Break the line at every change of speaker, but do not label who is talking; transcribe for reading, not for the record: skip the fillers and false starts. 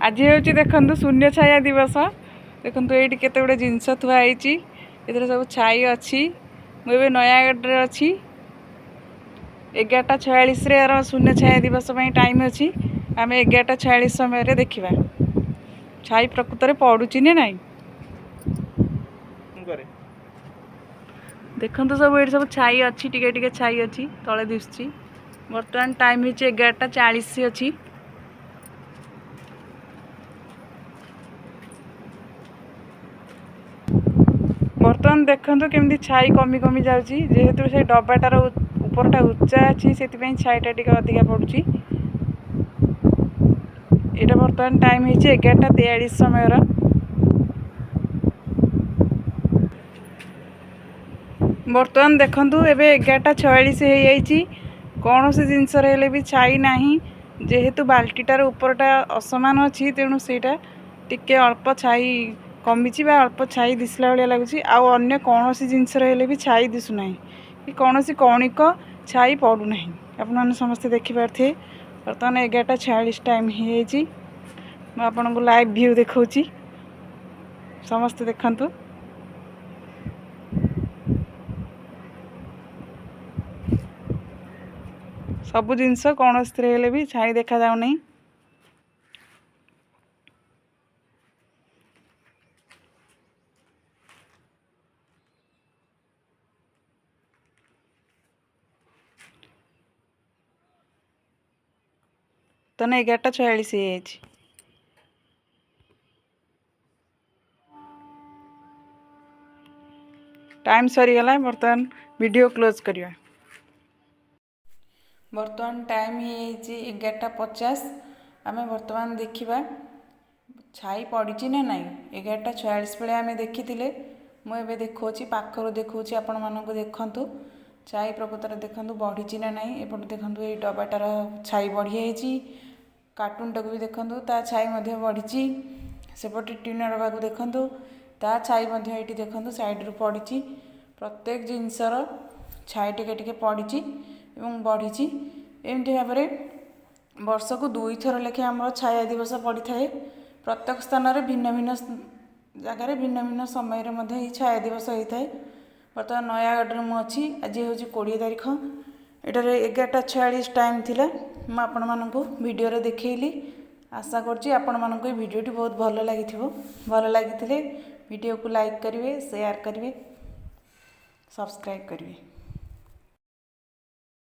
आज हूँ देखो शून्य छाया दिवस। देखो ये केते गुड़े जिनस थुआई सब छाई अच्छी। मुझे नयागढ़ अच्छी 11:46 यार शून्य छाया दिवस टाइम अच्छी। आम 11:46 समय देखा छाई प्रकृत में पड़ुची ना नाई। देखो सब ये सब छाई अच्छी टिके टिके छाई अच्छी तले दिशुची। बर्तमान टाइम हो 11:40 अच्छी। बर्तमान देखो केमती छाई कमी कमी जाऊँगी जेहेतु से डब्बाटार उपरटा उच्चा अच्छी से छाईटा टी अधिका पड़ुची। यहाँ बर्तमान टाइम हो 11:43 समय। बर्तमान देखु एबे 11:46 कौन सी जिनस भी छाई ना जेहेतु बाल्टीटार उपरटा असमान अच्छी तेणु सेटा टिके अल्प छाई कमी अल्प छाई दिसला भाया लगुच। आउ कौन सी जिनस भी छाई दिशुना कि कौन सी कौणिक छाई पड़ूना। आपने समस्ते देखिपारे बर्तमान 11:46 टाइम हो आपन को लाइव व्यू देखा समस्ते देखु। सबु जिनस कौन से भी छाई देखा जाऊ नहीं। तो 11:46 टाइम सरीगला। बर्तमान वीडियो क्लोज करिया। बर्तमान टाइम हो 11:50। आम बर्तमान देखा छाई पड़ी ना नाई। 11:46 बेले आम देखी मुझे देखा पाखर देखा आपण मानक देखु छाई प्रकृत में देखु बढ़ी ना नाई। एपटे देखो ये डब्बाटार छाई बढ़ी कार्टून टाक भी देखु ता छाई बढ़ी। सेपटे टीन डब्बा को देखु ता छाई ये देखु साइड्रु पड़ी। प्रत्येक जिनसर छाई टिके टिके पड़ी बढ़ी। एमती भाव में वर्ष को 2 थर लेखे आम छाया दिवस पड़ी थाए। प्रत्येक स्थान में भिन्न भिन्न जगार भिन्न भिन्न समय छाया दिवस होता है। बर्तमान नयागढ़ मुझी आज हूँ 20 तारीख। एटार 11:46 टाइम थिला। मैं आपण मानक वीडियो देखली। आशा करछि आपण मानक वीडियोटी बहुत भल लगी। भल लगी वीडियो को लाइक करेंगे, शेयर करेंगे, सब्सक्राइब करेंगे।